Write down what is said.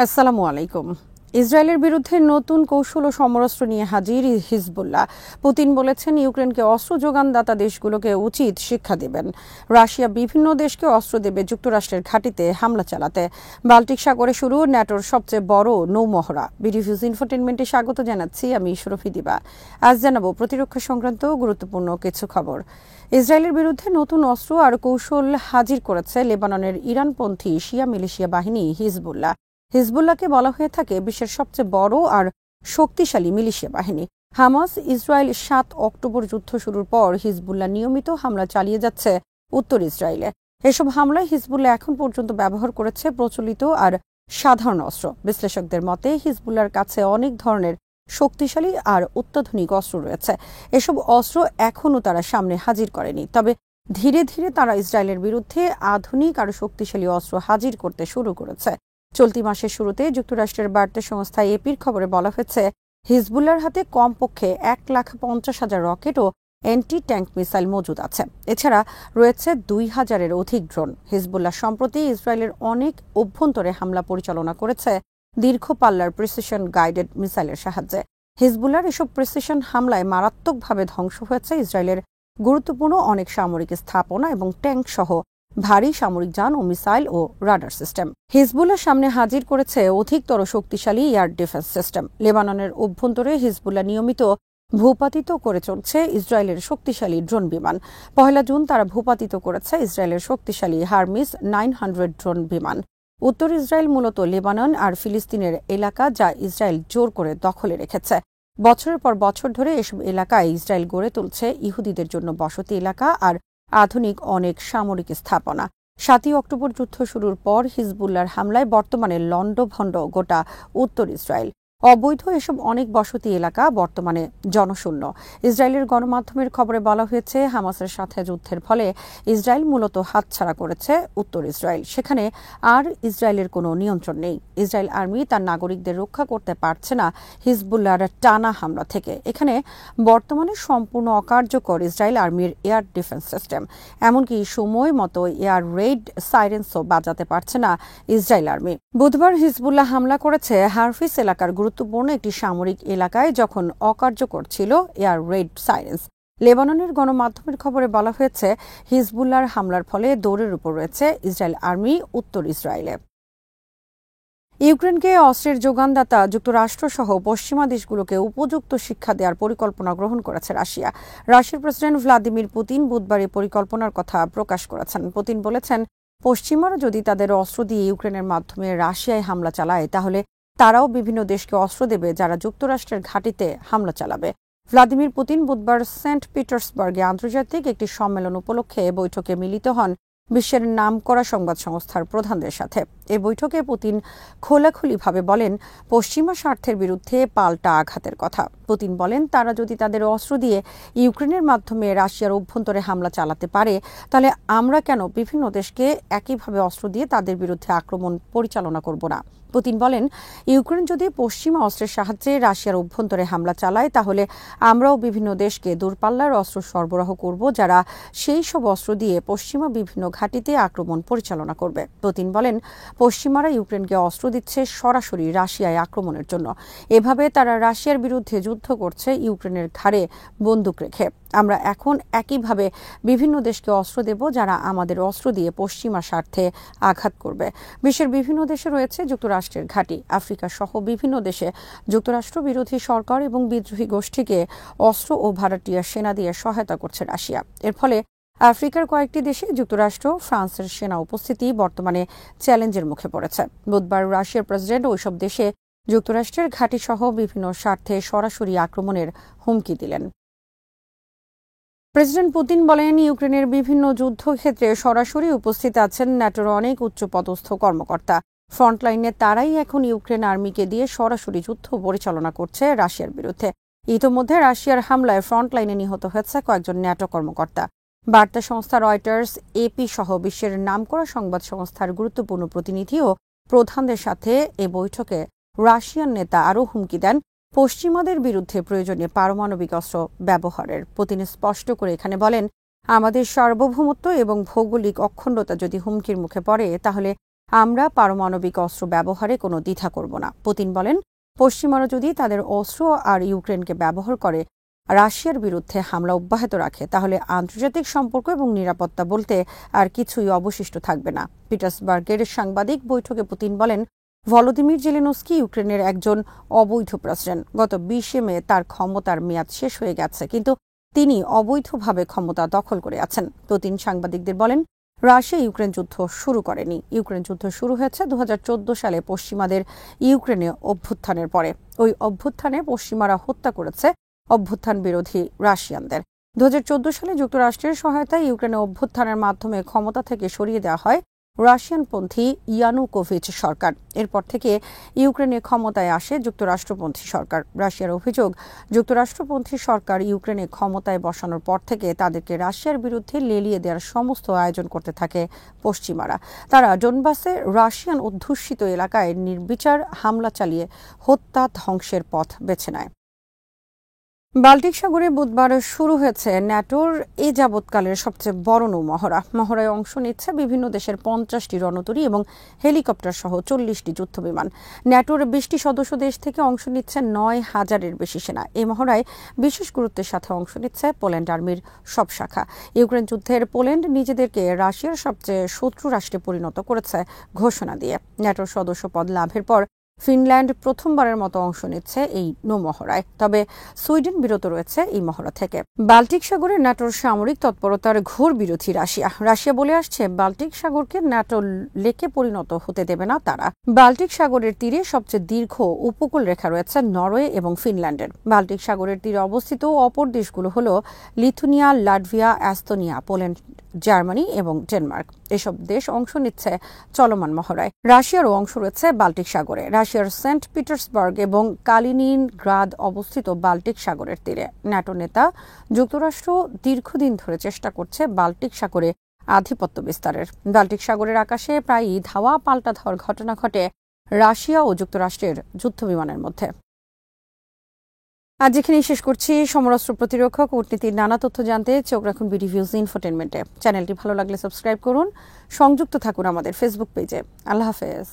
আসসালামু আলাইকুম। ইসরায়েলের বিরুদ্ধে নতুন কৌশল ও সমরাস্ত্র নিয়ে হাজির হিজবুল্লাহ। পুতিন বলেছেন, ইউক্রেনকে অস্ত্র যোগানদাতা দেশগুলোকে উচিত শিক্ষা দেবেন। রাশিয়া বিভিন্ন দেশকে অস্ত্র দেবে যুক্তরাষ্ট্রের ঘাঁটিতে হামলা চালাতে। বাল্টিক সাগরে শুরু ন্যাটোর সবচেয়ে বড় নৌমহড়া। বিডিভিউজ ইনফোটেনমেন্টে স্বাগত জানাচ্ছি, আমি শরফি দিবা। আজ জানাবো প্রতিরক্ষা সংক্রান্ত গুরুত্বপূর্ণ কিছু খবর। ইসরায়েলের বিরুদ্ধে নতুন অস্ত্র আর কৌশল হাজির করেছে লেবাননের ইরানপন্থী শিয়া মিলিশিয়া বাহিনী হিজবুল্লাহ। হিজবুল্লাহকে বলা হয়ে থাকে বিশ্বের সবচেয়ে বড় আর শক্তিশালী মিলিশিয়া বাহিনী। হামাস ইসরায়েল ৭ অক্টোবর যুদ্ধ শুরুর পর হিজবুল্লাহ নিয়মিত হামলা চালিয়ে যাচ্ছে উত্তর ইসরায়েলে। এসব হামলায় হিজবুল্লাহ এখন পর্যন্ত ব্যবহার করেছে প্রচলিত আর সাধারণ অস্ত্র। বিশ্লেষকদের মতে হিজবুল্লাহর কাছে অনেক ধরনের শক্তিশালী আর অত্যাধুনিক অস্ত্র রয়েছে। এসব অস্ত্র এখনও তারা সামনে হাজির করেনি, তবে ধীরে ধীরে তারা ইসরায়েলের বিরুদ্ধে আধুনিক আর শক্তিশালী অস্ত্র হাজির করতে শুরু করেছে। চলতি মাসের শুরুতে যুক্তরাষ্ট্রের বার্তা সংস্থা এপির খবরে বলা হয়েছে, হিজবুল্লাহর হাতে কমপক্ষে ১,৫০,০০০ রকেট ও অ্যান্টি ট্যাঙ্ক মিসাইল মজুদ আছে। এছাড়া রয়েছে ২,০০০-এর অধিক ড্রোন। হিজবুল্লাহ সম্প্রতি ইসরায়েলের অনেক অভ্যন্তরে হামলা পরিচালনা করেছে দীর্ঘ পাল্লার প্রিসিশন গাইডেড মিসাইলের সাহায্যে। হিজবুল্লাহর এসব প্রিসিশন হামলায় মারাত্মকভাবে ধ্বংস হয়েছে ইসরায়েলের গুরুত্বপূর্ণ অনেক সামরিক স্থাপনা এবং ট্যাঙ্ক সহ ভারী সামরিক যান ও মিসাইল ও রাডার সিস্টেম। হিজবুল্লাহ সামনে হাজির করেছে অধিকতর শক্তিশালী এয়ার ডিফেন্স সিস্টেম। লেবাননের অভ্যন্তরে হিজবুল্লাহ নিয়মিত ভূপাতিত করে চলছে ইসরায়েলের শক্তিশালী ড্রোন বিমান। ১ জুন তারা ভূপাতিত করেছে ইসরায়েলের শক্তিশালী হারমিস 900 ড্রোন বিমান। উত্তর ইসরায়েল মূলত লেবানন আর ফিলিস্তিনের এলাকা, যা ইসরায়েল জোর করে দখলে রেখেছে। বছরের পর বছর ধরে এসব এলাকায় ইসরায়েল গড়ে তুলছে ইহুদিদের জন্য বসতি এলাকা আর আধুনিক অনেক সামরিক স্থাপনা। ৭ অক্টোবর যুদ্ধ শুরুর পর হিজবুল্লাহর হামলায় বর্তমানে লণ্ডভণ্ড গোটা উত্তর ইসরায়েল। অবৈধ এসব অনেক বসতি এলাকা বর্তমানে জনশূন্য। ইসরায়েলের গণমাধ্যমের খবরে বলা হয়েছে, হামাসের সাথে যুদ্ধের ফলে ইসরায়েল মূলত হাতছাড়া করেছে উত্তর ইসরায়েল। সেখানে আর ইসরায়েলের কোনো নিয়ন্ত্রণ নেই। ইসরায়েল আর্মি তার নাগরিকদের রক্ষা করতে পারছে না হিজবুল্লাহর টানা হামলা থেকে। এখানে বর্তমানে সম্পূর্ণ অকার্যকর ইসরায়েল আর্মির এয়ার ডিফেন্স সিস্টেম। এমনকি সময় মতো এয়ার রেড সাইরেন্সও বাজাতে পারছে না ইসরায়েল আর্মি। বুধবার হিজবুল্লাহ হামলা করেছে হারফিস এলাকার গুরুত্বপূর্ণ একটি সামরিক এলাকায়, যখন অকার্যকর ছিল এয়ার রেড সাইরেন্স। লেবাননের গণমাধ্যমের খবরে বলা হয়েছে, হিজবুল্লাহর হামলার ফলে দৌড়ের উপর রয়েছে ইসরায়েল আর্মি উত্তর ইসরায়েলে। ইউক্রেনকে অস্ত্রের যোগানদাতা যুক্তরাষ্ট্রসহ পশ্চিমা দেশগুলোকে উপযুক্ত শিক্ষা দেওয়ার পরিকল্পনা গ্রহণ করেছে রাশিয়া। রাশিয়ার প্রেসিডেন্ট ভ্লাদিমির পুতিন বুধবার এই পরিকল্পনার কথা প্রকাশ করেছেন। পুতিন বলেছেন, পশ্চিমারা যদি তাদের অস্ত্র দিয়ে ইউক্রেনের মাধ্যমে রাশিয়ায় হামলা চালায়, তাহলে তারাও বিভিন্ন দেশকে অস্ত্র দেবে যারা যুক্তরাষ্ট্রের ঘাঁটিতে হামলা চালাবে। ভ্লাদিমির পুতিন বুধবার সেন্ট পিটার্সবার্গে আন্তর্জাতিক একটি সম্মেলন উপলক্ষে বৈঠকে মিলিত হন বিশ্বের নামকরা সংবাদ সংস্থার প্রধানদের সাথে। এই বৈঠকে পুতিন খোলাখুলিভাবে বলেন, পশ্চিমা স্বার্থের বিরুদ্ধে পাল্টা আঘাতের কথা। পুতিন বলেন, তারা যদি তাদের অস্ত্র দিয়ে ইউক্রেনের মাধ্যমে রাশিয়ার অভ্যন্তরে হামলা চালাতে পারে, তাহলে আমরা কেন বিভিন্ন দেশকে একইভাবে অস্ত্র দিয়ে তাদের বিরুদ্ধে আক্রমণ পরিচালনা করব না। পুতিন বলেন, ইউক্রেন যদি পশ্চিমা অস্ত্রের সাহায্যে রাশিয়ার অভ্যন্তরে হামলা চালায়, তাহলে আমরাও বিভিন্ন দেশকে দূরপাল্লার অস্ত্র সরবরাহ করব, যারা সেই সব অস্ত্র দিয়ে পশ্চিমা বিভিন্ন ঘাঁটিতে আক্রমণ পরিচালনা করবে। পুতিন বলেন, পশ্চিমারা ইউক্রেনকে অস্ত্র দিচ্ছে সরাসরি রাশিয়ায় আক্রমণের জন্য। এভাবে তারা রাশিয়ার বিরুদ্ধে যুদ্ধ করছে ইউক্রেনের ঘাড়ে বন্দুক রেখে। আমরা এখন একইভাবে বিভিন্ন দেশকে অস্ত্র দেব, যারা আমাদের অস্ত্র দিয়ে পশ্চিমা স্বার্থে আঘাত করবে। বিশ্বের বিভিন্ন দেশে রয়েছে যুক্তরাষ্ট্রের ঘাঁটি। আফ্রিকা সহ বিভিন্ন দেশে যুক্তরাষ্ট্র বিরোধী সরকার এবং বিদ্রোহী গোষ্ঠীকে অস্ত্র ও ভাড়াটিয়া সেনা দিয়ে সহায়তা করছে রাশিয়া। এর ফলে আফ্রিকার কয়েকটি দেশে যুক্তরাষ্ট্র, ফ্রান্সের সেনা উপস্থিতি বর্তমানে চ্যালেঞ্জের মুখে পড়েছে। বুধবার রাশিয়ার প্রেসিডেন্ট ওইসব দেশে যুক্তরাষ্ট্রের ঘাঁটি সহ বিভিন্ন স্বার্থে সরাসরি আক্রমণের হুমকি দিলেন। প্রেসিডেন্ট পুতিন বলেন, ইউক্রেনের বিভিন্ন যুদ্ধক্ষেত্রে সরাসরি উপস্থিত আছেন ন্যাটোর অনেক উচ্চপদস্থ কর্মকর্তা। ফ্রন্টলাইনে তারাই এখন ইউক্রেন আর্মিকে দিয়ে সরাসরি যুদ্ধ পরিচালনা করছে রাশিয়ার বিরুদ্ধে। ইতোমধ্যে রাশিয়ার হামলায় ফ্রন্টলাইনে নিহত হয়েছে কয়েকজন ন্যাটো কর্মকর্তা। বার্তা সংস্থা রয়টার্স, এপি সহ বিশ্বের নামকরা সংবাদ সংস্থার গুরুত্বপূর্ণ প্রতিনিধি ও প্রধানদের সাথে এ বৈঠকে রাশিয়ান নেতা আরও হুমকি দেন পশ্চিমাদের বিরুদ্ধে প্রয়োজনীয় পারমাণবিক অস্ত্র ব্যবহারের। পুতিন স্পষ্ট করে এখানে বলেন, আমাদের সার্বভৌমত্ব এবং ভৌগোলিক অখণ্ডতা যদি হুমকির মুখে পড়ে, তাহলে আমরা পারমাণবিক অস্ত্র ব্যবহারে কোনো দ্বিধা করব না। পুতিন বলেন, পশ্চিমারা যদি তাদের অস্ত্র আর ইউক্রেনকে ব্যবহার করে রাশিয়ার বিরুদ্ধে হামলা অব্যাহত রাখে তাহলে আন্তর্জাতিক সম্পর্ক এবং নিরাপত্তা বলতে আর কিছুই অবশিষ্ট থাকবে না। পিটার্সবার্গের সাংবাদিক বৈঠকে পুতিন বলেন, ভলোদিমির জেলেনস্কি ইউক্রেনের একজন অবৈধ প্রেসিডেন্ট। গত 20 মে তার ক্ষমতার মেয়াদ শেষ হয়ে গেছে, কিন্তু তিনি অবৈধভাবে ক্ষমতা দখল করে আছেন। পুতিন সাংবাদিকদের বলেন, রাশিয়া ইউক্রেন যুদ্ধ শুরু করেনি। ইউক্রেন যুদ্ধ শুরু হয়েছে 2014 সালে পশ্চিমাদের ইউক্রেনে অভ্যুত্থানের পরে। ওই অভ্যুত্থানে পশ্চিমারা হত্যা করেছে অভ্যুত্থান বিরোধী রাশিয়ানদের। 2014 সালে যুক্তরাষ্ট্রের সহায়তায় ইউক্রেনে অভ্যুত্থানের মাধ্যমে ক্ষমতা থেকে সরিয়ে দেওয়া হয় রাশিয়ানপন্থী ইয়ানুকোভিচ সরকার। এরপর থেকে ইউক্রেনে ক্ষমতায় আসে যুক্তরাষ্ট্রপন্থী সরকার। রাশিয়ার অভিযোগ, যুক্তরাষ্ট্রপন্থী সরকার ইউক্রেনে ক্ষমতায় বসানোর পর থেকে তাদেরকে রাশিয়ার বিরুদ্ধে লেলিয়ে দেওয়ার সমস্ত আয়োজন করতে থাকে পশ্চিমারা। তারা ডোনবাসে রাশিয়ান অধ্যুষিত এলাকায় নির্বিচার হামলা চালিয়ে হত্যা ধ্বংসের পথ বেছে নেয়। বাল্টিক সাগরে বুধবার শুরু হয়েছে ন্যাটোর এ যাবৎকালের সবচেয়ে বড় নৌমহড়া। মহড়ায় অংশ নিচ্ছে বিভিন্ন দেশের 50টি রণতরী এবং হেলিকপ্টার সহ 40টি যুদ্ধবিমান। ন্যাটোর 20টি সদস্য দেশ থেকে অংশ নিচ্ছে 9,000-এর বেশি সেনা। এই মহড়ায় বিশেষ গুরুত্বের সাথে অংশ নিচ্ছে পোল্যান্ড আর্মির সব শাখা। ইউক্রেন যুদ্ধের পোল্যান্ড নিজেদেরকে রাশিয়ার সবচেয়ে শত্রু রাষ্ট্রে পরিণত করেছে ঘোষণা দিয়ে। ন্যাটোর সদস্য পদ লাভের পর ফিনল্যান্ড প্রথমবারের মতো অংশ নিচ্ছে এই নৌমহড়ায়। তবে সুইডেন বিরত রয়েছে এই মহড়া থেকে। বাল্টিক সাগরে ন্যাটোর সামরিক তৎপরতার ঘোর বিরোধী রাশিয়া বলে আসছে, বাল্টিক সাগরকে ন্যাটোর লেকে পরিণত হতে দেবে না তারা। বাল্টিক সাগরের তীরে সবচেয়ে দীর্ঘ উপকূল রেখা রয়েছে নরওয়ে এবং ফিনল্যান্ডের। বাল্টিক সাগরের তীরে অবস্থিত অপর দেশগুলো হল Lithuania, Latvia, Estonia, Poland, Germany এবং ডেনমার্ক। এসব দেশ অংশ নিচ্ছে চলমান মহড়ায়। রাশিয়ারও অংশ রয়েছে বাল্টিক সাগরে। রাশিয়ার সেন্ট পিটার্সবার্গ এবং কালিনিনগ্রাদ অবস্থিত বাল্টিক সাগরের তীরে। ন্যাটো নেতা যুক্তরাষ্ট্র দীর্ঘদিন ধরে চেষ্টা করছে বাল্টিক সাগরে আধিপত্য বিস্তারের। বাল্টিক সাগরের আকাশে প্রায়ই ধাওয়া পাল্টা ধাওয়ার ঘটনা ঘটে রাশিয়া ও যুক্তরাষ্ট্রের যুদ্ধবিমানের মধ্যে। আজ এখানেই শেষ করছি। সমরাস্ত্র প্রতিরক্ষা কূটনীতির নানা তথ্য জানতে চোখ রাখুন বিডিভিউজ ইনফোটেনমেন্টে। চ্যানেলটি ভালো লাগলে সাবস্ক্রাইব করুন। সংযুক্ত থাকুন আমাদের ফেসবুক পেজে। আল্লাহ হাফেজ।